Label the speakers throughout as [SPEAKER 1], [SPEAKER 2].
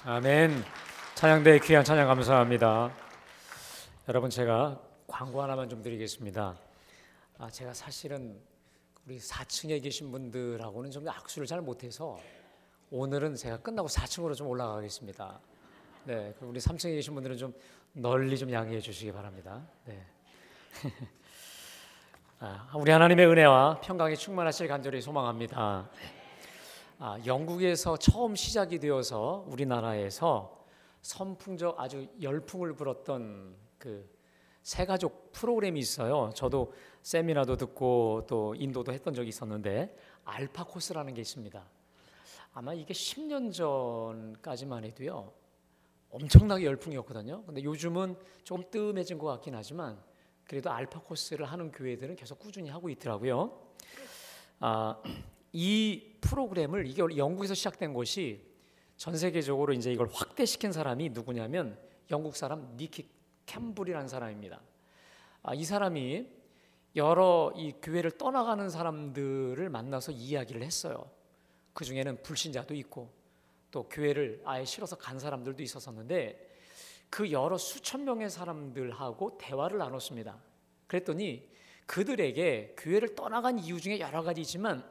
[SPEAKER 1] 아멘. 찬양대의 귀한 찬양 감사합니다. 여러분, 제가 광고 하나만 좀 드리겠습니다. 제가 사실은 우리 4층에 계신 분들하고는 좀 악수를 잘 못해서 오늘은 제가 끝나고 4층으로 좀 올라가겠습니다. 네, 우리 3층에 계신 분들은 좀 널리 좀 양해해 주시기 바랍니다. 네. 우리 하나님의 은혜와 평강이 충만하실 간절히 소망합니다. 영국에서 처음 시작이 되어서 우리나라에서 선풍적 아주 열풍을 불었던 그 새가족 프로그램이 있어요. 저도 세미나도 듣고 또 인도도 했던 적이 있었는데 알파 코스라는 게 있습니다. 아마 이게 10년 전까지만 해도요 엄청나게 열풍이었거든요. 근데 요즘은 조금 뜸해진 것 같긴 하지만 그래도 알파 코스를 하는 교회들은 계속 꾸준히 하고 있더라고요. 이 프로그램을, 이게 영국에서 시작된 것이 전 세계적으로 이제 이걸 확대시킨 사람이 누구냐면 영국 사람 니키 캠블이라는 사람입니다. 이 사람이 여러 이 교회를 떠나가는 사람들을 만나서 이야기를 했어요. 그 중에는 불신자도 있고 또 교회를 아예 싫어서 간 사람들도 있었었는데 그 여러 수천 명의 사람들하고 대화를 나눴습니다. 그랬더니 그들에게 교회를 떠나간 이유 중에 여러 가지지만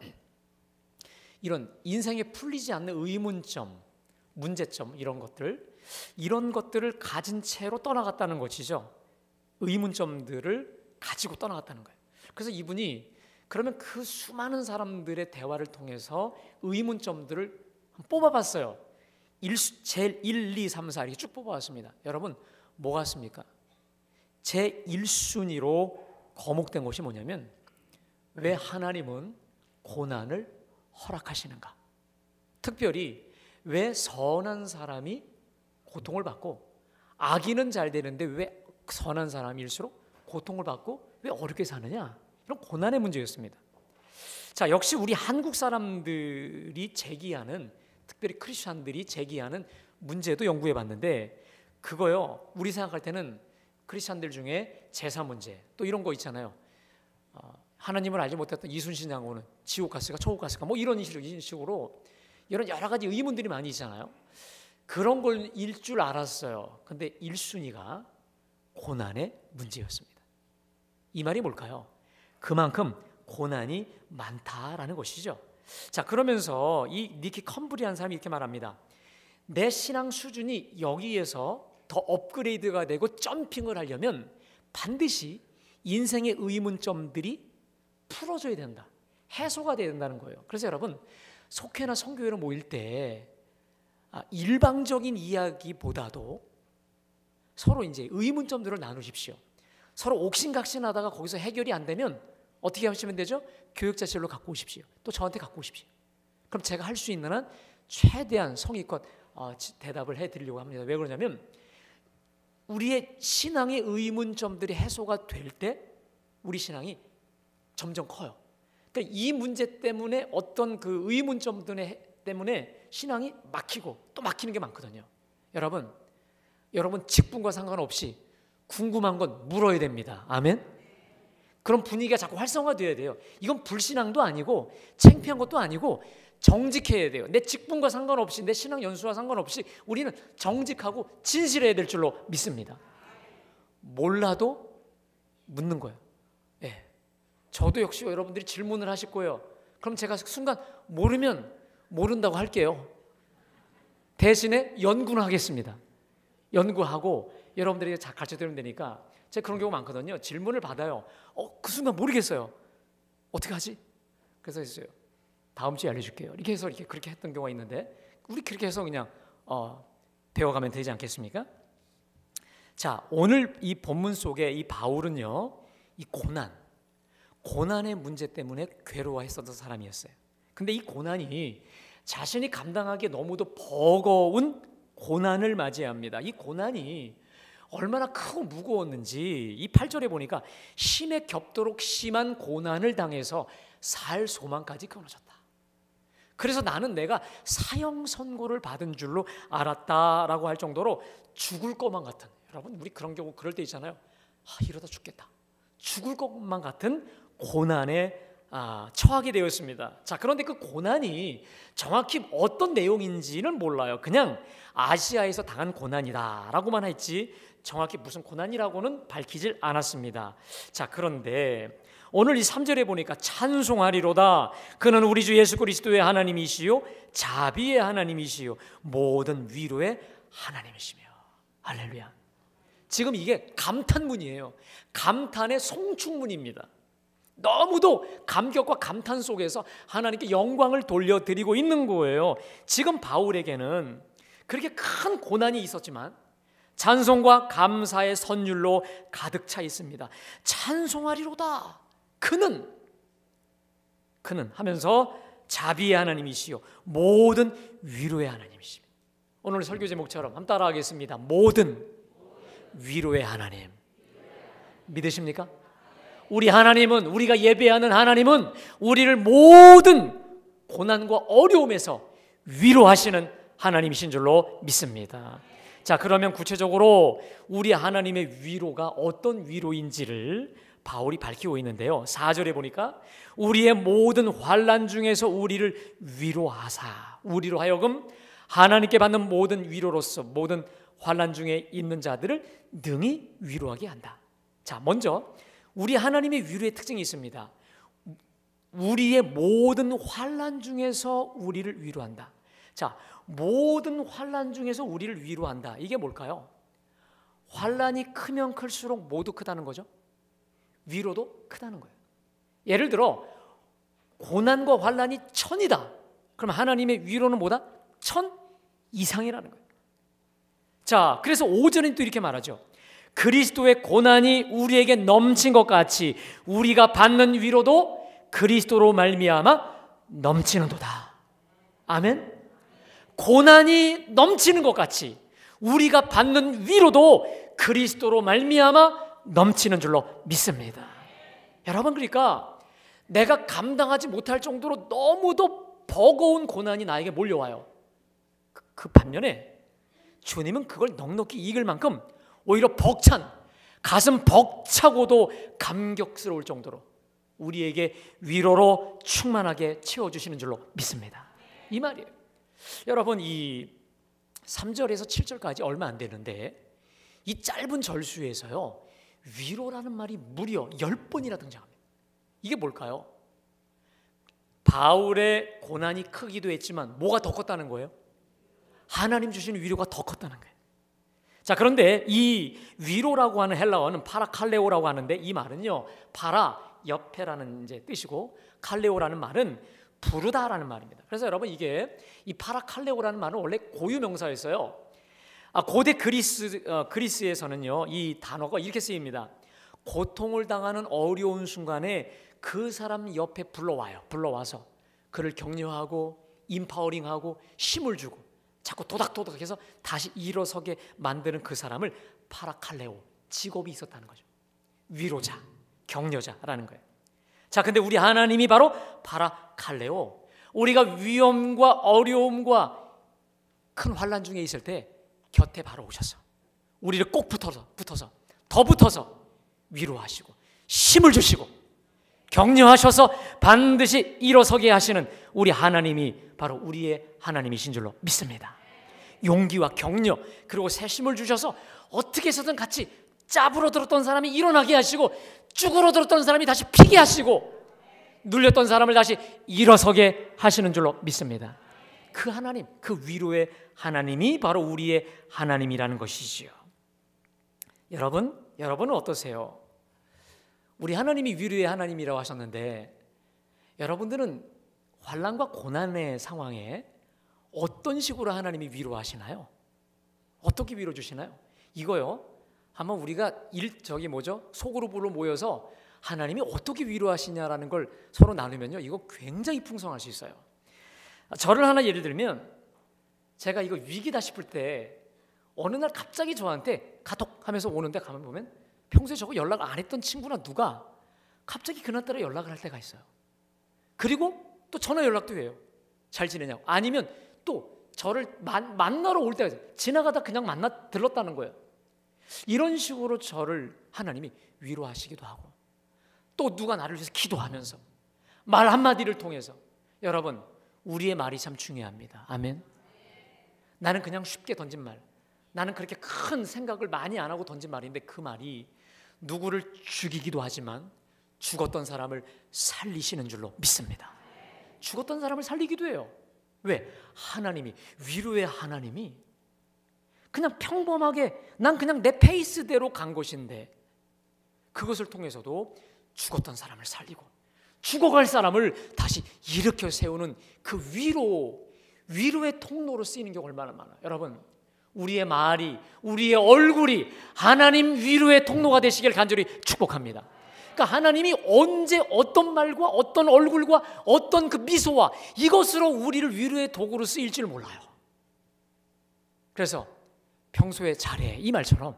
[SPEAKER 1] 이런 인생에 풀리지 않는 의문점, 문제점 이런 것들을 가진 채로 떠나갔다는 것이죠. 의문점들을 가지고 떠나갔다는 거예요. 그래서 이분이 그러면 그 수많은 사람들의 대화를 통해서 의문점들을 뽑아봤어요. 제일 1, 2, 3, 4 이렇게 쭉 뽑아봤습니다. 여러분 뭐 같습니까? 제 1순위로 거목된 것이 뭐냐면 왜 하나님은 고난을 허락하시는가? 특별히 왜 선한 사람이 고통을 받고 악인은 잘 되는데 왜 선한 사람일수록 고통을 받고 왜 어렵게 사느냐? 이런 고난의 문제였습니다. 자, 역시 우리 한국 사람들이 제기하는, 특별히 크리스찬들이 제기하는 문제도 연구해 봤는데 그거요, 우리 생각할 때는 크리스찬들 중에 제사 문제 또 이런 거 있잖아요. 하나님을 알지 못했던 이순신 장군은 지옥 갔을까 천국 갔을까 뭐 이런 식으로 이런 여러 가지 의문들이 많이 있잖아요. 그런 걸 일 줄 알았어요. 근데 1순위가 고난의 문제였습니다. 이 말이 뭘까요? 그만큼 고난이 많다라는 것이죠. 자, 그러면서 이 니키 컴브리한 사람이 이렇게 말합니다. 내 신앙 수준이 여기에서 더 업그레이드가 되고 점핑을 하려면 반드시 인생의 의문점들이 풀어져야 된다. 해소가 돼야 된다는 거예요. 그래서 여러분, 속회나 성교회로 모일 때 일방적인 이야기보다도 서로 이제 의문점들을 나누십시오. 서로 옥신각신하다가 거기서 해결이 안 되면 어떻게 하시면 되죠? 교육자실로 갖고 오십시오. 또 저한테 갖고 오십시오. 그럼 제가 할 수 있는 한 최대한 성의껏 대답을 해드리려고 합니다. 왜 그러냐면 우리의 신앙의 의문점들이 해소가 될 때 우리 신앙이 점점 커요. 그러니까 이 문제 때문에 어떤 그 의문점 때문에 신앙이 막히고 또 막히는 게 많거든요. 여러분 직분과 상관없이 궁금한 건 물어야 됩니다. 아멘? 그런 분위기가 자꾸 활성화돼야 돼요. 이건 불신앙도 아니고 창피한 것도 아니고 정직해야 돼요. 내 직분과 상관없이, 내 신앙 연수와 상관없이 우리는 정직하고 진실해야 될 줄로 믿습니다. 몰라도 묻는 거예요. 예. 저도 역시 여러분들이 질문을 하실 거예요. 그럼 제가 순간 모르면 모른다고 할게요. 대신에 연구는 하겠습니다. 연구하고 여러분들에게 가르쳐드리면 되니까. 제가 그런 경우 많거든요. 질문을 받아요. 그 순간 모르겠어요. 어떻게 하지? 그래서 했어요. 다음 주에 알려줄게요. 이렇게 해서 그렇게 했던 경우가 있는데 우리 그렇게 해서 그냥 배워가면 되지 않겠습니까? 자, 오늘 이 본문 속에 이 바울은요, 이 고난의 문제 때문에 괴로워했었던 사람이었어요. 근데 이 고난이 자신이 감당하기에 너무도 버거운 고난을 맞이합니다. 이 고난이 얼마나 크고 무거웠는지 이 8절에 보니까 심에 겹도록 심한 고난을 당해서 살 소망까지 끊어졌다. 그래서 나는 내가 사형 선고를 받은 줄로 알았다라고 할 정도로 죽을 것만 같은, 여러분 우리 그런 경우 그럴 때 있잖아요. 이러다 죽겠다. 죽을 것만 같은 고난에 처하게 되었습니다. 자, 그런데 그 고난이 정확히 어떤 내용인지는 몰라요. 그냥 아시아에서 당한 고난이다라고만 했지 정확히 무슨 고난이라고는 밝히질 않았습니다. 자, 그런데 오늘 이 3절에 보니까 찬송하리로다. 그는 우리 주 예수 그리스도의 하나님이시요 자비의 하나님이시요 모든 위로의 하나님이시며. 할렐루야. 지금 이게 감탄문이에요. 감탄의 송축문입니다. 너무도 감격과 감탄 속에서 하나님께 영광을 돌려드리고 있는 거예요. 지금 바울에게는 그렇게 큰 고난이 있었지만 찬송과 감사의 선율로 가득 차 있습니다. 찬송하리로다. 그는 하면서 자비의 하나님이시요 모든 위로의 하나님이십니다. 오늘 설교 제목처럼 한번 따라하겠습니다. 모든 위로의 하나님. 믿으십니까? 우리 하나님은, 우리가 예배하는 하나님은 우리를 모든 고난과 어려움에서 위로하시는 하나님이신 줄로 믿습니다. 자, 그러면 구체적으로 우리 하나님의 위로가 어떤 위로인지를 바울이 밝히고 있는데요. 4절에 보니까 우리의 모든 환난 중에서 우리를 위로하사, 우리로 하여금 하나님께 받는 모든 위로로서 모든 환난 중에 있는 자들을 능히 위로하게 한다. 자, 먼저 우리 하나님의 위로의 특징이 있습니다. 우리의 모든 환난 중에서 우리를 위로한다. 자, 모든 환난 중에서 우리를 위로한다. 이게 뭘까요? 환난이 크면 클수록 모두 크다는 거죠. 위로도 크다는 거예요. 예를 들어 고난과 환난이 1000이다. 그럼 하나님의 위로는 뭐다? 1000 이상이라는 거예요. 자, 그래서 5절은 또 이렇게 말하죠. 그리스도의 고난이 우리에게 넘친 것 같이 우리가 받는 위로도 그리스도로 말미암아 넘치는도다. 아멘. 고난이 넘치는 것 같이 우리가 받는 위로도 그리스도로 말미암아 넘치는 줄로 믿습니다. 여러분, 그러니까 내가 감당하지 못할 정도로 너무도 버거운 고난이 나에게 몰려와요. 그 반면에 주님은 그걸 넉넉히 이길 만큼 오히려 벅찬, 가슴 벅차고도 감격스러울 정도로 우리에게 위로로 충만하게 채워주시는 줄로 믿습니다. 이 말이에요. 여러분, 이 3절에서 7절까지 얼마 안 되는데 이 짧은 절수에서요, 위로라는 말이 무려 10번이나 등장합니다. 이게 뭘까요? 바울의 고난이 크기도 했지만 뭐가 더 컸다는 거예요? 하나님 주시는 위로가 더 컸다는 거예요. 자, 그런데 이 위로라고 하는 헬라어는 파라칼레오라고 하는데 이 말은요, 파라 옆에라는 이제 뜻이고 칼레오라는 말은 부르다라는 말입니다. 그래서 여러분, 이게 이 파라칼레오라는 말은 원래 고유 명사였어요. 고대 그리스에서는요, 이 단어가 이렇게 쓰입니다. 고통을 당하는 어려운 순간에 그 사람 옆에 불러와서 그를 격려하고 임파워링하고 힘을 주고 자꾸 도닥도닥해서 다시 일어서게 만드는 그 사람을 파라칼레오, 직업이 있었다는 거죠. 위로자, 격려자라는 거예요. 자, 근데 우리 하나님이 바로 파라칼레오, 우리가 위험과 어려움과 큰 환난 중에 있을 때 곁에 바로 오셔서 우리를 꼭 붙어서 더 붙어서 위로하시고 힘을 주시고 격려하셔서 반드시 일어서게 하시는 우리 하나님이 바로 우리의 하나님이신 줄로 믿습니다. 용기와 격려, 그리고 새 힘을 주셔서 어떻게 해서든 같이 짜부러들었던 사람이 일어나게 하시고 쭈그러들었던 사람이 다시 피게 하시고 눌렸던 사람을 다시 일어서게 하시는 줄로 믿습니다. 그 하나님, 그 위로의 하나님이 바로 우리의 하나님이라는 것이지요. 여러분은 어떠세요? 우리 하나님이 위로의 하나님이라고 하셨는데 여러분들은 환난과 고난의 상황에 어떤 식으로 하나님이 위로하시나요? 어떻게 위로 주시나요? 이거요, 한번 우리가 소그룹으로 모여서 하나님이 어떻게 위로하시냐라는 걸 서로 나누면요, 이거 굉장히 풍성할 수 있어요. 저를 하나 예를 들면, 제가 이거 위기다 싶을 때 어느 날 갑자기 저한테 카톡 하면서 오는데 가만 보면 평소에 저거 연락 안 했던 친구나 누가 갑자기 그날따라 연락을 할 때가 있어요. 그리고 또 전화 연락도 해요. 잘 지내냐고. 아니면 또 저를 만나러 올 때가 있어요. 지나가다 그냥 들렀다는 거예요. 이런 식으로 저를 하나님이 위로하시기도 하고, 또 누가 나를 위해서 기도하면서 말 한마디를 통해서. 여러분, 우리의 말이 참 중요합니다. 아멘. 나는 그냥 쉽게 던진 말, 나는 그렇게 큰 생각을 많이 안 하고 던진 말인데 그 말이 누구를 죽이기도 하지만 죽었던 사람을 살리시는 줄로 믿습니다. 죽었던 사람을 살리기도 해요. 왜? 하나님이, 위로의 하나님이 그냥 평범하게 난 그냥 내 페이스대로 간 것인데 그것을 통해서도 죽었던 사람을 살리고 죽어갈 사람을 다시 일으켜 세우는 그 위로의 통로로 쓰이는 게 얼마나 많아요. 여러분, 우리의 말이, 우리의 얼굴이 하나님 위로의 통로가 되시길 간절히 축복합니다. 그러니까 하나님이 언제 어떤 말과 어떤 얼굴과 어떤 그 미소와 이것으로 우리를 위로의 도구로 쓰일지를 몰라요. 그래서 평소에 잘해, 이 말처럼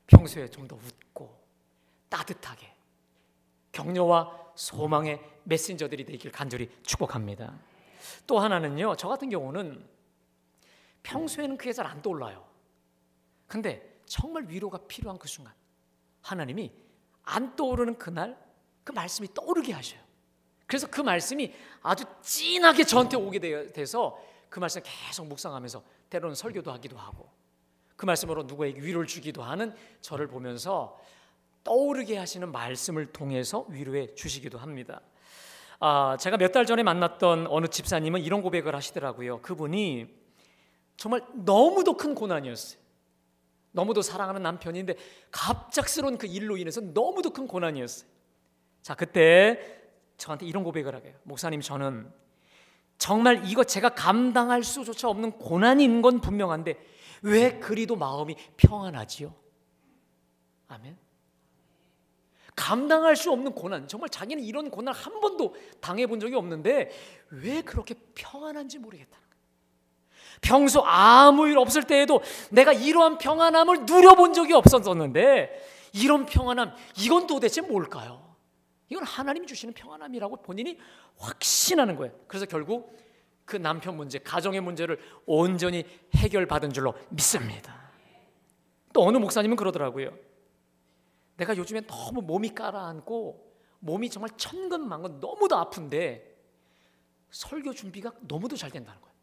[SPEAKER 1] 평소에 좀 더 웃고 따뜻하게 격려와 소망의 메신저들이 되길 간절히 축복합니다. 또 하나는요, 저 같은 경우는 평소에는 그게 잘 안 떠올라요. 근데 정말 위로가 필요한 그 순간 하나님이 안 떠오르는 그날 그 말씀이 떠오르게 하셔요. 그래서 그 말씀이 아주 진하게 저한테 오게 돼서 그 말씀 계속 묵상하면서 때로는 설교도 하기도 하고 그 말씀으로 누구에게 위로를 주기도 하는 저를 보면서 떠오르게 하시는 말씀을 통해서 위로해 주시기도 합니다. 제가 몇 달 전에 만났던 어느 집사님은 이런 고백을 하시더라고요. 그분이 정말 너무도 큰 고난이었어요. 너무도 사랑하는 남편인데 갑작스러운 그 일로 인해서 너무도 큰 고난이었어요. 자, 그때 저한테 이런 고백을 하게요. 목사님, 저는 정말 이거 제가 감당할 수조차 없는 고난인 건 분명한데 왜 그리도 마음이 평안하지요? 아멘. 감당할 수 없는 고난, 정말 자기는 이런 고난 한 번도 당해본 적이 없는데 왜 그렇게 평안한지 모르겠다는 거예요. 평소 아무 일 없을 때에도 내가 이러한 평안함을 누려본 적이 없었는데 이런 평안함, 이건 도대체 뭘까요? 이건 하나님이 주시는 평안함이라고 본인이 확신하는 거예요. 그래서 결국 그 남편 문제, 가정의 문제를 온전히 해결받은 줄로 믿습니다. 또 어느 목사님은 그러더라고요. 내가 요즘에 너무 몸이 가라앉고 몸이 정말 천근만근 너무도 아픈데 설교 준비가 너무도 잘 된다는 거예요.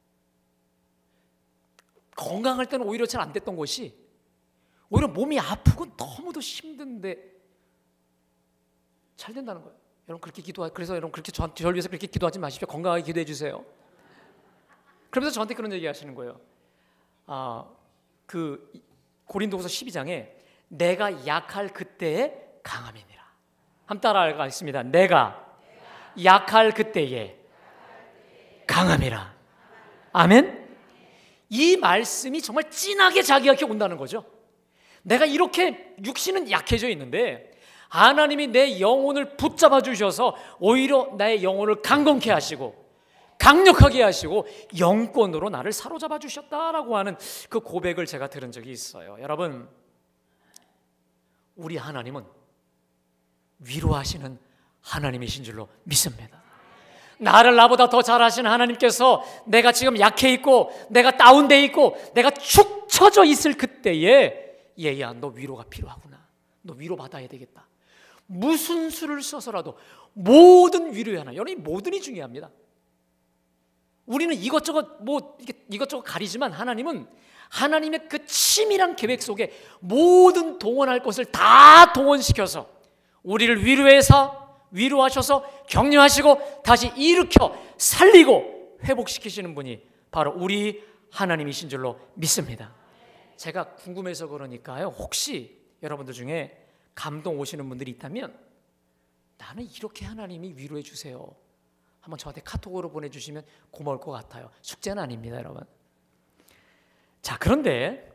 [SPEAKER 1] 건강할 때는 오히려 잘 안 됐던 것이 오히려 몸이 아프고 너무도 힘든데 잘 된다는 거예요. 여러분 그렇게 그래서 여러분 그렇게 저를 위해서 그렇게 기도하지 마십시오. 건강하게 기도해 주세요. 그러면서 저한테 그런 얘기 하시는 거예요. 그 고린도후서 12장에 내가 약할 그때에 강함이니라. 한번 따라하겠습니다. 내가 약할 그때에 강함이라. 아멘. 이 말씀이 정말 진하게 자기에게 온다는 거죠. 내가 이렇게 육신은 약해져 있는데 하나님이 내 영혼을 붙잡아 주셔서 오히려 나의 영혼을 강건케 하시고 강력하게 하시고 영권으로 나를 사로잡아 주셨다라고 하는 그 고백을 제가 들은 적이 있어요. 여러분, 우리 하나님은 위로하시는 하나님이신 줄로 믿습니다. 나를 나보다 더 잘하시는 하나님께서 내가 지금 약해 있고 내가 다운돼 있고 내가 축 처져 있을 그때에 얘야, 너 위로가 필요하구나. 너 위로받아야 되겠다. 무슨 수를 써서라도 모든 위로의 하나. 여러분, 이 모든이 중요합니다. 우리는 이것저것 이것저것 가리지만 하나님은 하나님의 그 치밀한 계획 속에 모든 동원할 것을 다 동원시켜서 우리를 위로하셔서 격려하시고 다시 일으켜 살리고 회복시키시는 분이 바로 우리 하나님이신 줄로 믿습니다. 제가 궁금해서 그러니까요, 혹시 여러분들 중에 감동 오시는 분들이 있다면 나는 이렇게 하나님이 위로해 주세요, 한번 저한테 카톡으로 보내주시면 고마울 것 같아요. 숙제는 아닙니다, 여러분. 자, 그런데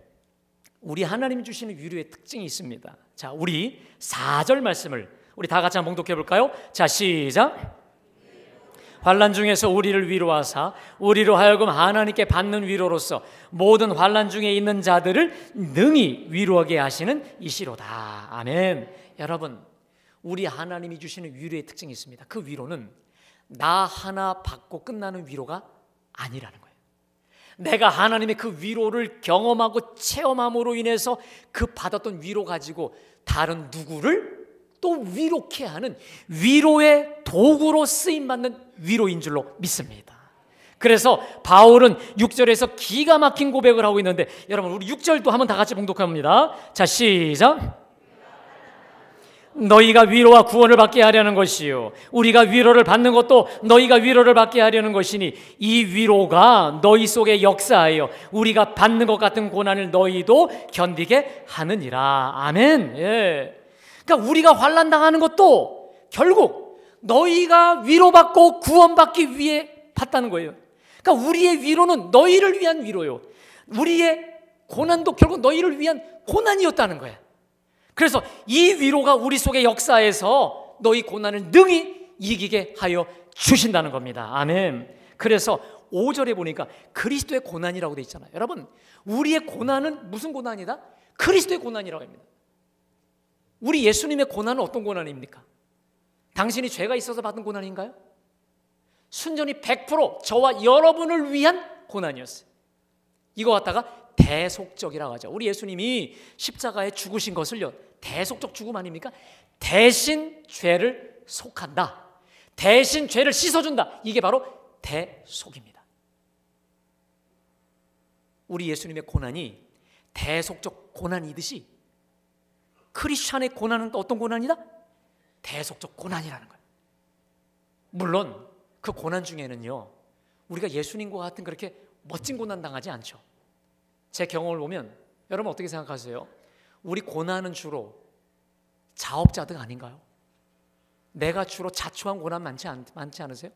[SPEAKER 1] 우리 하나님 주시는 위로의 특징이 있습니다. 자, 우리 4절 말씀을 우리 다 같이 한번 봉독해 볼까요? 자, 시작. 환난 중에서 우리를 위로하사 우리로 하여금 하나님께 받는 위로로서 모든 환난 중에 있는 자들을 능히 위로하게 하시는 이시로다. 아멘. 여러분, 우리 하나님이 주시는 위로의 특징이 있습니다. 그 위로는 나 하나 받고 끝나는 위로가 아니라는 거예요. 내가 하나님의 그 위로를 경험하고 체험함으로 인해서 그 받았던 위로 가지고 다른 누구를 또 위로케 하는 위로의 도구로 쓰임받는 위로인 줄로 믿습니다. 그래서 바울은 6절에서 기가 막힌 고백을 하고 있는데, 여러분 우리 6절도 한번 다 같이 봉독합니다. 자, 시작. 너희가 위로와 구원을 받게 하려는 것이요, 우리가 위로를 받는 것도 너희가 위로를 받게 하려는 것이니 이 위로가 너희 속에 역사하여 우리가 받는 것 같은 고난을 너희도 견디게 하느니라. 아멘. 예. 그러니까 우리가 환난 당하는 것도 결국 너희가 위로받고 구원받기 위해 받다는 거예요. 그러니까 우리의 위로는 너희를 위한 위로요, 우리의 고난도 결국 너희를 위한 고난이었다는 거예요. 그래서 이 위로가 우리 속에 역사해서 너희 고난을 능히 이기게 하여 주신다는 겁니다. 아멘. 그래서 5절에 보니까 그리스도의 고난이라고 돼 있잖아요. 여러분, 우리의 고난은 무슨 고난이다? 그리스도의 고난이라고 합니다. 우리 예수님의 고난은 어떤 고난입니까? 당신이 죄가 있어서 받은 고난인가요? 순전히 100% 저와 여러분을 위한 고난이었어요. 이거 갖다가 대속적이라고 하죠. 우리 예수님이 십자가에 죽으신 것을요, 대속적 죽음 아닙니까? 대신 죄를 속한다, 대신 죄를 씻어준다. 이게 바로 대속입니다. 우리 예수님의 고난이 대속적 고난이듯이 크리스찬의 고난은 또 어떤 고난이다? 대속적 고난이라는 거예요. 물론 그 고난 중에는요, 우리가 예수님과 같은 그렇게 멋진 고난 당하지 않죠. 제 경험을 보면 여러분 어떻게 생각하세요? 우리 고난은 주로 자업자득 아닌가요? 내가 주로 자초한 고난 많지 않으세요?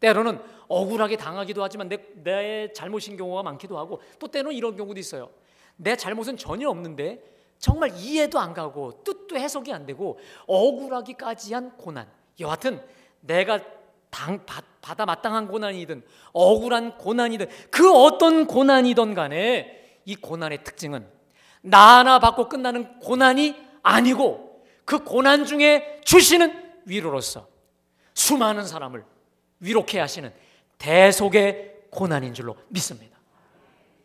[SPEAKER 1] 때로는 억울하게 당하기도 하지만 내 잘못인 경우가 많기도 하고, 또 때로는 이런 경우도 있어요. 내 잘못은 전혀 없는데 정말 이해도 안 가고 뜻도 해석이 안 되고 억울하기까지 한 고난, 여하튼 내가 받아 마땅한 고난이든 억울한 고난이든 그 어떤 고난이든 간에 이 고난의 특징은 나 하나 받고 끝나는 고난이 아니고 그 고난 중에 주시는 위로로서 수많은 사람을 위로케 하시는 대속의 고난인 줄로 믿습니다.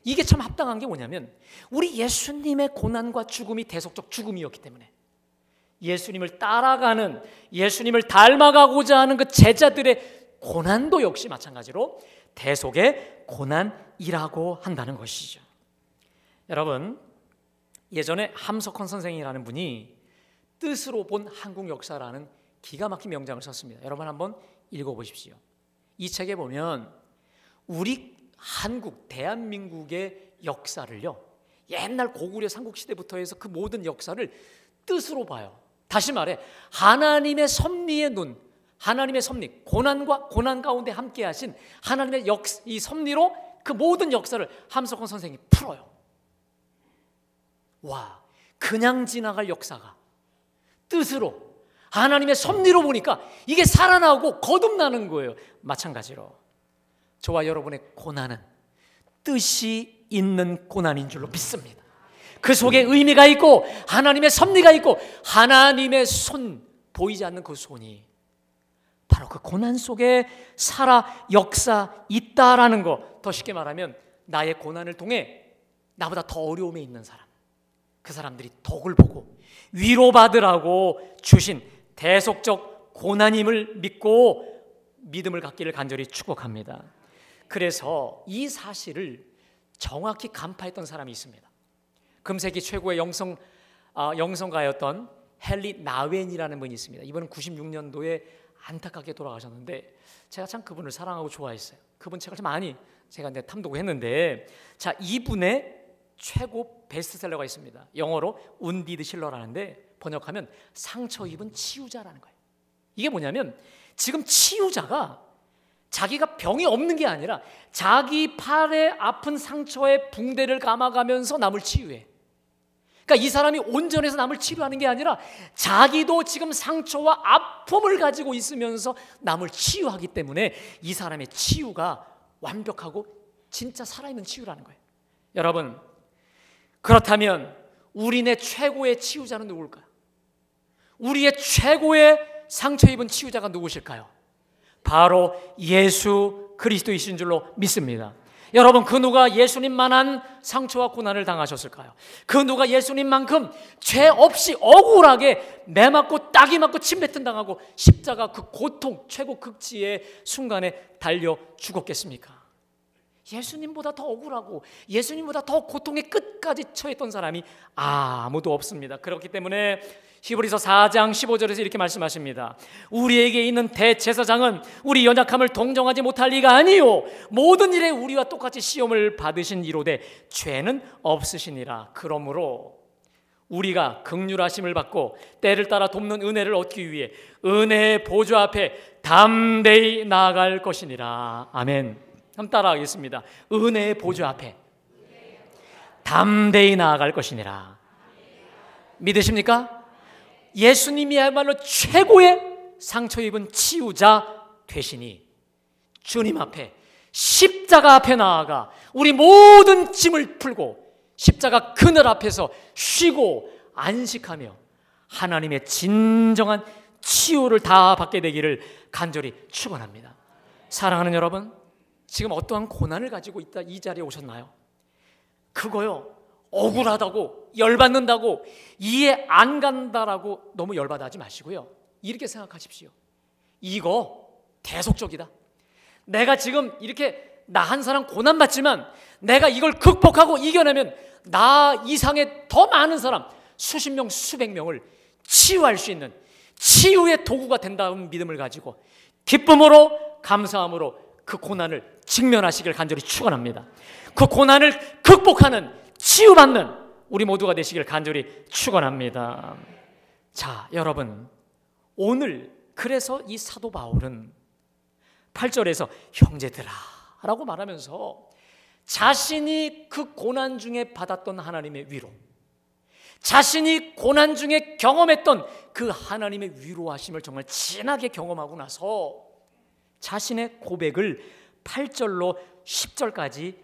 [SPEAKER 1] 이게 참 합당한 게 뭐냐면 우리 예수님의 고난과 죽음이 대속적 죽음이었기 때문에 예수님을 따라가는, 예수님을 닮아가고자 하는 그 제자들의 고난도 역시 마찬가지로 대속의 고난이라고 한다는 것이죠. 여러분, 예전에 함석헌 선생이라는 분이 뜻으로 본 한국 역사라는 기가 막힌 명장을 썼습니다. 여러분 한번 읽어보십시오. 이 책에 보면 우리 한국, 대한민국의 역사를요, 옛날 고구려 삼국시대부터 해서 그 모든 역사를 뜻으로 봐요. 다시 말해 하나님의 섭리의 눈, 하나님의 섭리, 고난과 고난 가운데 함께 하신 하나님의 이 섭리로 그 모든 역사를 함석헌 선생이 풀어요. 와, 그냥 지나갈 역사가 뜻으로 하나님의 섭리로 보니까 이게 살아나고 거듭나는 거예요. 마찬가지로 저와 여러분의 고난은 뜻이 있는 고난인 줄로 믿습니다. 그 속에 의미가 있고 하나님의 섭리가 있고 하나님의 손, 보이지 않는 그 손이 바로 그 고난 속에 살아 역사 있다라는 거. 더 쉽게 말하면 나의 고난을 통해 나보다 더 어려움에 있는 사람, 그 사람들이 덕을 보고 위로받으라고 주신 대속적 고난임을 믿고 믿음을 갖기를 간절히 축복합니다. 그래서 이 사실을 정확히 간파했던 사람이 있습니다. 금세기 최고의 영성가였던 헨리 나웬이라는 분이 있습니다. 이분은 96년도에 안타깝게 돌아가셨는데 제가 참 그분을 사랑하고 좋아했어요. 그분 책을 참 많이 제가 탐독했는데, 자, 이분의 최고 베스트셀러가 있습니다. 영어로 운디드 실러라는데 번역하면 상처 입은 치유자라는 거예요. 이게 뭐냐면 지금 치유자가 자기가 병이 없는 게 아니라 자기 팔에 아픈 상처에 붕대를 감아가면서 남을 치유해. 그러니까 이 사람이 온전해서 남을 치료하는 게 아니라 자기도 지금 상처와 아픔을 가지고 있으면서 남을 치유하기 때문에 이 사람의 치유가 완벽하고 진짜 살아있는 치유라는 거예요. 여러분, 그렇다면 우리네 최고의 치유자는 누굴까요? 우리의 최고의 상처 입은 치유자가 누구실까요? 바로 예수 그리스도이신 줄로 믿습니다. 여러분, 그 누가 예수님만한 상처와 고난을 당하셨을까요? 그 누가 예수님만큼 죄 없이 억울하게 매 맞고 따기 맞고 침뱉음 당하고 십자가 그 고통 최고 극치의 순간에 달려 죽었겠습니까? 예수님보다 더 억울하고 예수님보다 더 고통의 끝까지 처했던 사람이 아무도 없습니다. 그렇기 때문에 히브리서 4장 15절에서 이렇게 말씀하십니다. 우리에게 있는 대제사장은 우리 연약함을 동정하지 못할 리가 아니요 모든 일에 우리와 똑같이 시험을 받으신 이로되 죄는 없으시니라. 그러므로 우리가 긍휼하심을 받고 때를 따라 돕는 은혜를 얻기 위해 은혜의 보좌 앞에 담대히 나아갈 것이니라. 아멘. 한번 따라하겠습니다. 은혜의 보좌 앞에 담대히 나아갈 것이니라. 믿으십니까? 예수님이야말로 최고의 상처 입은 치유자 되시니 주님 앞에 십자가 앞에 나아가 우리 모든 짐을 풀고 십자가 그늘 앞에서 쉬고 안식하며 하나님의 진정한 치유를 다 받게 되기를 간절히 축원합니다. 사랑하는 여러분, 지금 어떠한 고난을 가지고 있다 이 자리에 오셨나요? 그거요, 억울하다고 열받는다고 이해 안 간다라고 너무 열받아 하지 마시고요, 이렇게 생각하십시오. 이거 대속적이다. 내가 지금 이렇게 나 한 사람 고난받지만 내가 이걸 극복하고 이겨내면 나 이상의 더 많은 사람 수십 명 수백 명을 치유할 수 있는 치유의 도구가 된다는 믿음을 가지고 기쁨으로 감사함으로 그 고난을 직면하시길 간절히 축원합니다. 그 고난을 극복하는 치유받는 우리 모두가 되시길 간절히 축원합니다. 자, 여러분, 오늘 그래서 이 사도 바울은 8절에서 형제들아 라고 말하면서 자신이 그 고난 중에 받았던 하나님의 위로, 자신이 고난 중에 경험했던 그 하나님의 위로하심을 정말 진하게 경험하고 나서 자신의 고백을 8절로 10절까지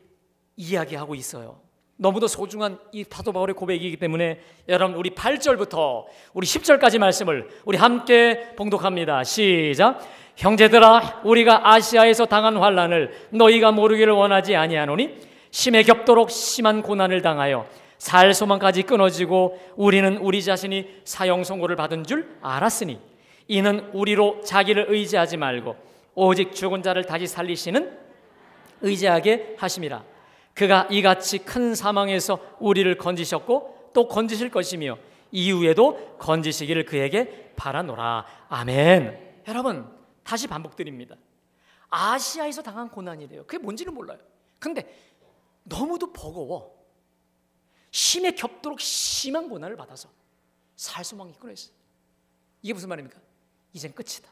[SPEAKER 1] 이야기하고 있어요. 너무도 소중한 이 사도 바울의 고백이기 때문에 여러분, 우리 8절부터 우리 10절까지 말씀을 우리 함께 봉독합니다. 시작. 형제들아, 우리가 아시아에서 당한 환난을 너희가 모르기를 원하지 아니하노니 심에 겹도록 심한 고난을 당하여 살 소망까지 끊어지고 우리는 우리 자신이 사형 선고를 받은 줄 알았으니 이는 우리로 자기를 의지하지 말고 오직 죽은 자를 다시 살리시는 의지하게 하심이라. 그가 이같이 큰 사망에서 우리를 건지셨고 또 건지실 것이며 이후에도 건지시기를 그에게 바라노라. 아멘. 여러분, 다시 반복드립니다. 아시아에서 당한 고난이래요. 그게 뭔지는 몰라요. 근데 너무도 버거워. 심에 겹도록 심한 고난을 받아서 살 소망이 끊어있어요. 이게 무슨 말입니까? 이젠 끝이다.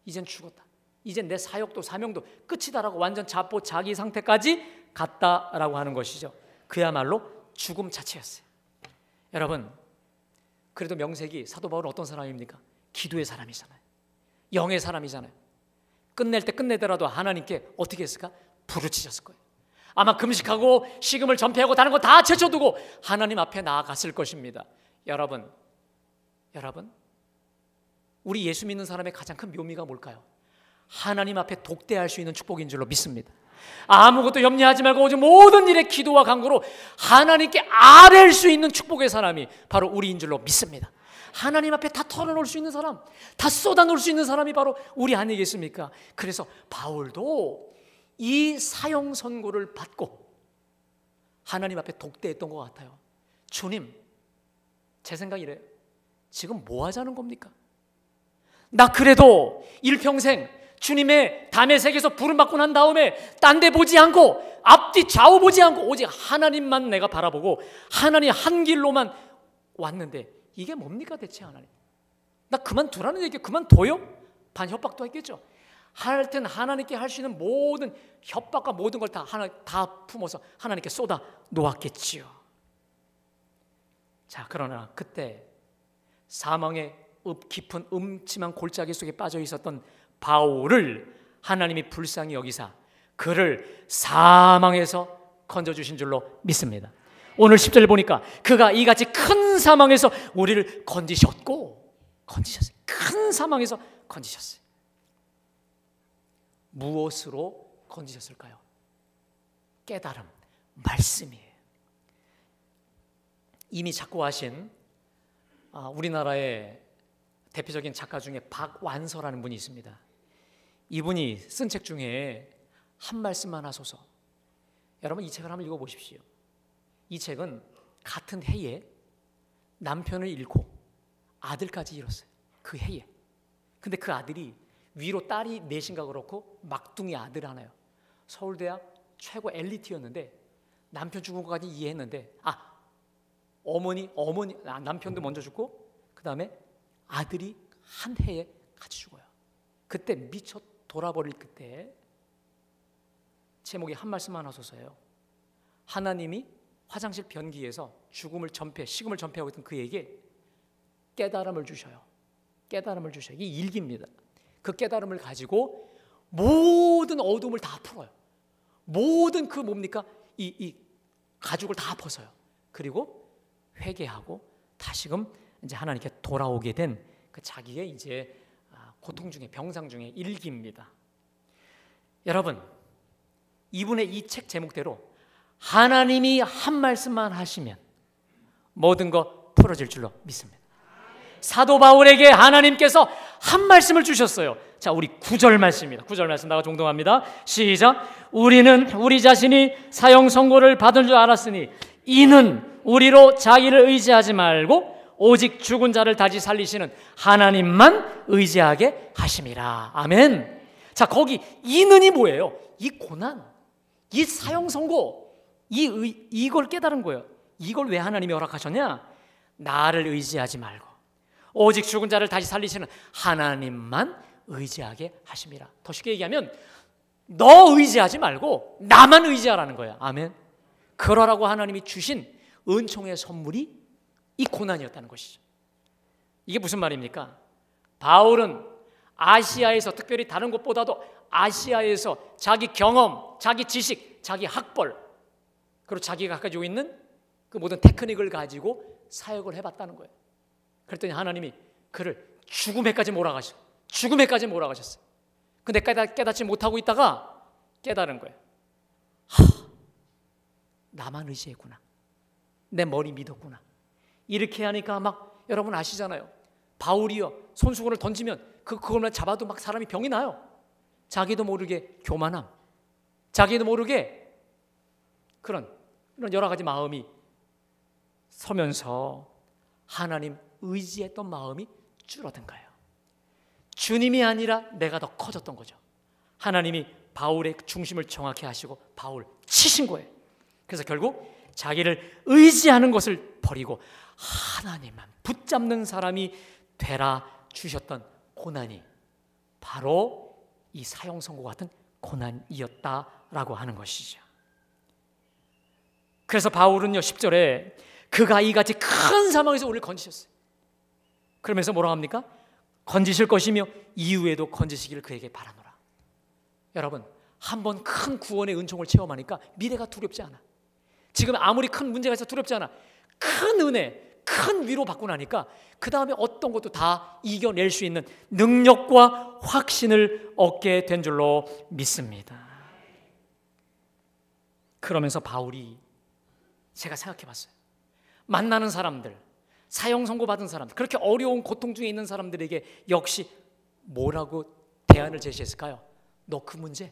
[SPEAKER 1] 이젠 죽었다. 이젠 내 사역도 사명도 끝이다라고 완전 자포 자기 상태까지 갔다라고 하는 것이죠. 그야말로 죽음 자체였어요. 여러분, 그래도 명색이 사도 바울은 어떤 사람입니까? 기도의 사람이잖아요. 영의 사람이잖아요. 끝낼 때 끝내더라도 하나님께 어떻게 했을까? 부르짖었을 거예요. 아마 금식하고 식음을 전폐하고 다른 거 다 제쳐두고 하나님 앞에 나아갔을 것입니다. 여러분, 우리 예수 믿는 사람의 가장 큰 묘미가 뭘까요? 하나님 앞에 독대할 수 있는 축복인 줄로 믿습니다. 아무것도 염려하지 말고 오직 모든 일에 기도와 간구로 하나님께 아뢰일 수 있는 축복의 사람이 바로 우리인 줄로 믿습니다. 하나님 앞에 다 털어놓을 수 있는 사람, 다 쏟아놓을 수 있는 사람이 바로 우리 아니겠습니까? 그래서 바울도 이 사형 선고를 받고 하나님 앞에 독대했던 것 같아요. 주님, 제 생각이 이래요. 지금 뭐 하자는 겁니까? 나 그래도 일평생 주님의 담의 색에서 부름받고 난 다음에 딴 데 보지 않고 앞뒤 좌우 보지 않고 오직 하나님만 내가 바라보고 하나님 한 길로만 왔는데 이게 뭡니까 대체 하나님? 나 그만두라는 얘기 그만둬요? 반협박도 했겠죠. 하여튼 하나님께 할 수 있는 모든 협박과 모든 걸 다 품어서 하나님께 쏟아 놓았겠지요. 자, 그러나 그때 사망의 깊은 음침한 골짜기 속에 빠져 있었던 바울을 하나님이 불쌍히 여기사 그를 사망에서 건져주신 줄로 믿습니다. 오늘 10절 보니까 그가 이같이 큰 사망에서 우리를 건지셨어요. 큰 사망에서 건지셨어요. 무엇으로 건지셨을까요? 깨달음, 말씀이에요. 이미 작고하신 우리나라의 대표적인 작가 중에 박완서라는 분이 있습니다. 이분이 쓴 책 중에 한 말씀만 하소서. 여러분 이 책을 한번 읽어보십시오. 이 책은 같은 해에 남편을 잃고 아들까지 잃었어요. 그 해에. 근데 그 아들이 위로 딸이 넷인가 그렇고 막둥이 아들 하나요. 서울대학 최고 엘리트였는데 남편 죽은 것까지 이해했는데 남편도 먼저 죽고 그 다음에 아들이 한 해에 같이 죽어요. 그때 미쳐 돌아버릴 그때 제목이 한 말씀만 하소서예요. 하나님이 화장실 변기에서 식음을 전폐하고 있던 그에게 깨달음을 주셔요. 깨달음을 주셔요. 이게 일기입니다. 그 깨달음을 가지고 모든 어둠을 다 풀어요. 모든 이 가죽을 다 벗어요. 그리고 회개하고 다시금 이제 하나님께 돌아오게 된 그 자기의 이제 고통 중에 병상 중에 일기입니다. 여러분, 이분의 이 책 제목대로 하나님이 한 말씀만 하시면 모든 거 풀어질 줄로 믿습니다. 사도 바울에게 하나님께서 한 말씀을 주셨어요. 자, 우리 9절 말씀입니다. 9절 말씀 나가 종동합니다. 시작. 우리는 우리 자신이 사형 선고를 받은 줄 알았으니 이는 우리로 자기를 의지하지 말고 오직 죽은 자를 다시 살리시는 하나님만 의지하게 하심이라. 아멘. 자, 거기 이는이 뭐예요? 이 고난, 이 사형 선고, 이걸 깨달은 거예요. 이걸 왜 하나님이 허락하셨냐? 나를 의지하지 말고 오직 죽은 자를 다시 살리시는 하나님만 의지하게 하심이라. 더 쉽게 얘기하면 너 의지하지 말고 나만 의지하라는 거야. 아멘. 그러라고 하나님이 주신 은총의 선물이 이 고난이었다는 것이죠. 이게 무슨 말입니까? 바울은 아시아에서, 특별히 다른 곳보다도 아시아에서 자기 경험, 자기 지식, 자기 학벌, 그리고 자기가 가지고 있는 그 모든 테크닉을 가지고 사역을 해봤다는 거예요. 그랬더니 하나님이 그를 죽음에까지 몰아가셨어요. 근데 깨닫지 못하고 있다가 깨달은 거예요. 나만 의지했구나. 내 머리 믿었구나. 이렇게 하니까 막 여러분 아시잖아요. 바울이요, 손수건을 던지면 그걸만 잡아도 막 사람이 병이 나요. 자기도 모르게 교만함, 자기도 모르게 그런 여러 가지 마음이 서면서 하나님 의지했던 마음이 줄어든 거예요. 주님이 아니라 내가 더 커졌던 거죠. 하나님이 바울의 중심을 정확히 하시고 바울 치신 거예요. 그래서 결국 자기를 의지하는 것을 버리고 하나님만 붙잡는 사람이 되라 주셨던 고난이 바로 이 사형 선고 같은 고난이었다라고 하는 것이죠. 그래서 바울은요 10절에 그가 이같이 큰 사망에서 우리를 건지셨어요. 그러면서 뭐라고 합니까? 건지실 것이며 이후에도 건지시기를 그에게 바라노라. 여러분, 한번 큰 구원의 은총을 체험하니까 미래가 두렵지 않아. 지금 아무리 큰 문제가 있어도 두렵지 않아. 큰 은혜, 큰 위로 받고 나니까 그 다음에 어떤 것도 다 이겨낼 수 있는 능력과 확신을 얻게 된 줄로 믿습니다. 그러면서 바울이 제가 생각해 봤어요. 만나는 사람들, 사형 선고받은 사람들, 그렇게 어려운 고통 중에 있는 사람들에게 역시 뭐라고 대안을 제시했을까요? 너 그 문제,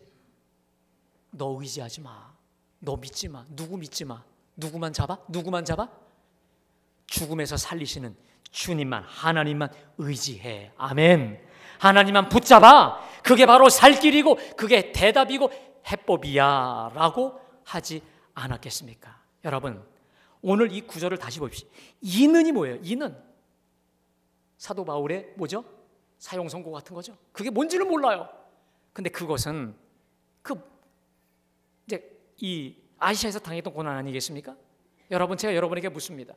[SPEAKER 1] 너 의지하지 마. 너 믿지 마. 누구 믿지 마. 누구만 잡아? 죽음에서 살리시는 주님만, 하나님만 의지해. 아멘. 하나님만 붙잡아. 그게 바로 살 길이고 그게 대답이고 해법이야 라고 하지 않았겠습니까? 여러분, 오늘 이 구절을 다시 보십시오. 이는이 뭐예요? 이는 사도 바울의 뭐죠? 사형 선고 같은 거죠. 그게 뭔지는 몰라요. 근데 그것은 이제 이 아시아에서 당했던 고난 아니겠습니까? 여러분, 제가 여러분에게 묻습니다.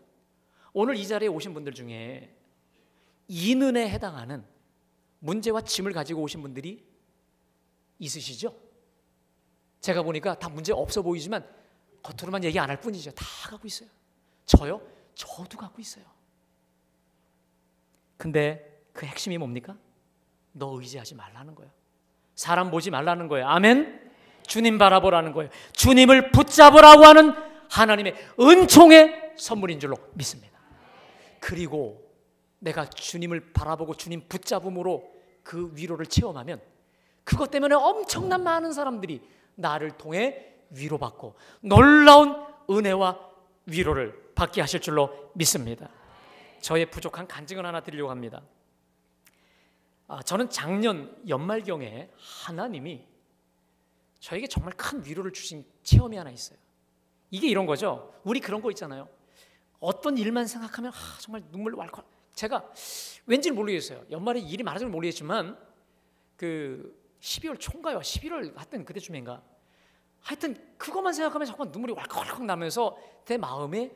[SPEAKER 1] 오늘 이 자리에 오신 분들 중에 이는에 해당하는 문제와 짐을 가지고 오신 분들이 있으시죠? 제가 보니까 다 문제 없어 보이지만 겉으로만 얘기 안 할 뿐이죠. 다 갖고 있어요. 저요? 저도 갖고 있어요. 근데 그 핵심이 뭡니까? 너 의지하지 말라는 거예요. 사람 보지 말라는 거예요. 아멘? 주님 바라보라는 거예요. 주님을 붙잡으라고 하는 하나님의 은총의 선물인 줄로 믿습니다. 그리고 내가 주님을 바라보고 주님 붙잡음으로 그 위로를 체험하면 그것 때문에 엄청난 많은 사람들이 나를 통해 위로받고 놀라운 은혜와 위로를 받게 하실 줄로 믿습니다. 저의 부족한 간증을 하나 드리려고 합니다. 저는 작년 연말경에 하나님이 저에게 정말 큰 위로를 주신 체험이 하나 있어요. 이게 이런 거죠. 우리 그런 거 있잖아요. 어떤 일만 생각하면 정말 눈물 왈칵. 제가 왠지 모르겠어요. 연말에 일이 많아서 모르겠지만 그 12월 초인가요? 11월 하여튼 그때쯤인가. 하여튼 그것만 생각하면 정말 눈물이 왈칵왈칵 나면서 내 마음에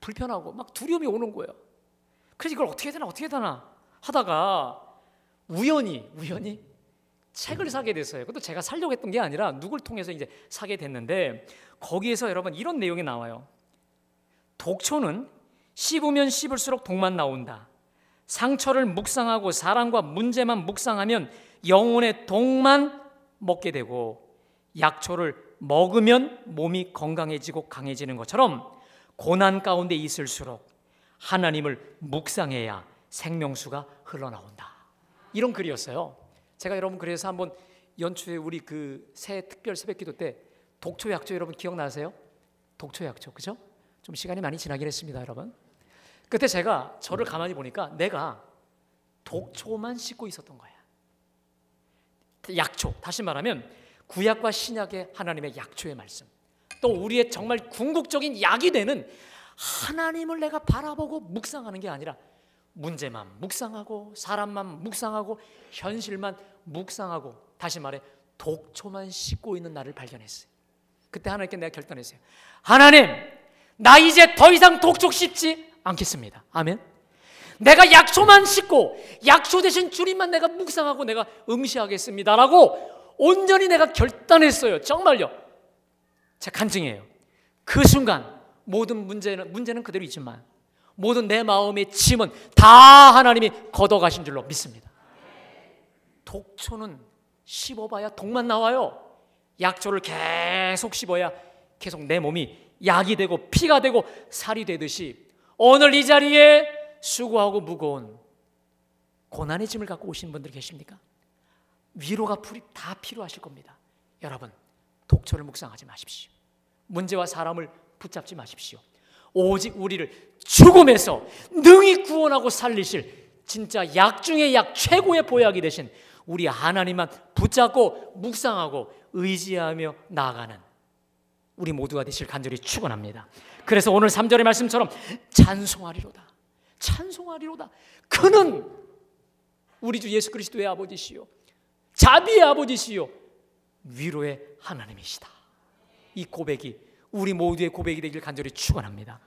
[SPEAKER 1] 불편하고 막 두려움이 오는 거예요. 그래서 이걸 어떻게 해야 되나 하다가 우연히 책을 사게 됐어요. 그것도 제가 사려고 했던 게 아니라 누굴 통해서 이제 사게 됐는데 거기에서 여러분 이런 내용이 나와요. 독초는 씹으면 씹을수록 독만 나온다. 상처를 묵상하고 사랑과 문제만 묵상하면 영혼의 독만 먹게 되고 약초를 먹으면 몸이 건강해지고 강해지는 것처럼 고난 가운데 있을수록 하나님을 묵상해야 생명수가 흘러나온다. 이런 글이었어요. 제가 여러분 그래서 한번 연초에 우리 그 새 특별 새벽기도 때 독초 약초 여러분 기억나세요? 독초 약초 그죠? 좀 시간이 많이 지나긴 했습니다, 여러분. 그때 제가 저를 가만히 보니까 내가 독초만 씻고 있었던 거야. 약초, 다시 말하면 구약과 신약의 하나님의 약초의 말씀, 또 우리의 정말 궁극적인 약이 되는 하나님을 내가 바라보고 묵상하는 게 아니라 문제만 묵상하고 사람만 묵상하고 현실만 묵상하고 다시 말해 독초만 씻고 있는 나를 발견했어요. 그때 하나님께 내가 결단했어요. 하나님, 나 이제 더 이상 독초 씻지 않겠습니다. 아멘. 내가 약초만 씻고 약초 대신 주님만 내가 묵상하고 내가 응시하겠습니다라고 온전히 내가 결단했어요. 정말요. 제 간증이에요. 그 순간 모든 문제는 그대로 있지만 모든 내 마음의 짐은 다 하나님이 걷어가신 줄로 믿습니다. 독초는 씹어봐야 독만 나와요. 약초를 계속 씹어야 계속 내 몸이 약이 되고 피가 되고 살이 되듯이 오늘 이 자리에 수고하고 무거운 고난의 짐을 갖고 오신 분들 계십니까? 위로가 다 필요하실 겁니다. 여러분, 독초를 묵상하지 마십시오. 문제와 사람을 붙잡지 마십시오. 오직 우리를 죽음에서 능히 구원하고 살리실 진짜 약 중의 약, 최고의 보약이 되신 우리 하나님만 붙잡고 묵상하고 의지하며 나아가는 우리 모두가 되실 간절히 축원합니다. 그래서 오늘 3절의 말씀처럼 찬송하리로다. 찬송하리로다. 그는 우리 주 예수 그리스도의 아버지시요 자비의 아버지시요 위로의 하나님이시다. 이 고백이 우리 모두의 고백이 되길 간절히 축원합니다.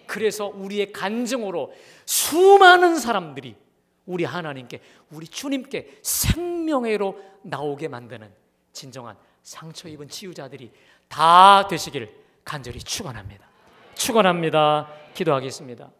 [SPEAKER 1] 그래서 우리의 간증으로 수많은 사람들이 우리 하나님께, 우리 주님께 생명회로 나오게 만드는 진정한 상처 입은 치유자들이 다 되시길 간절히 축원합니다. 축원합니다. 기도하겠습니다.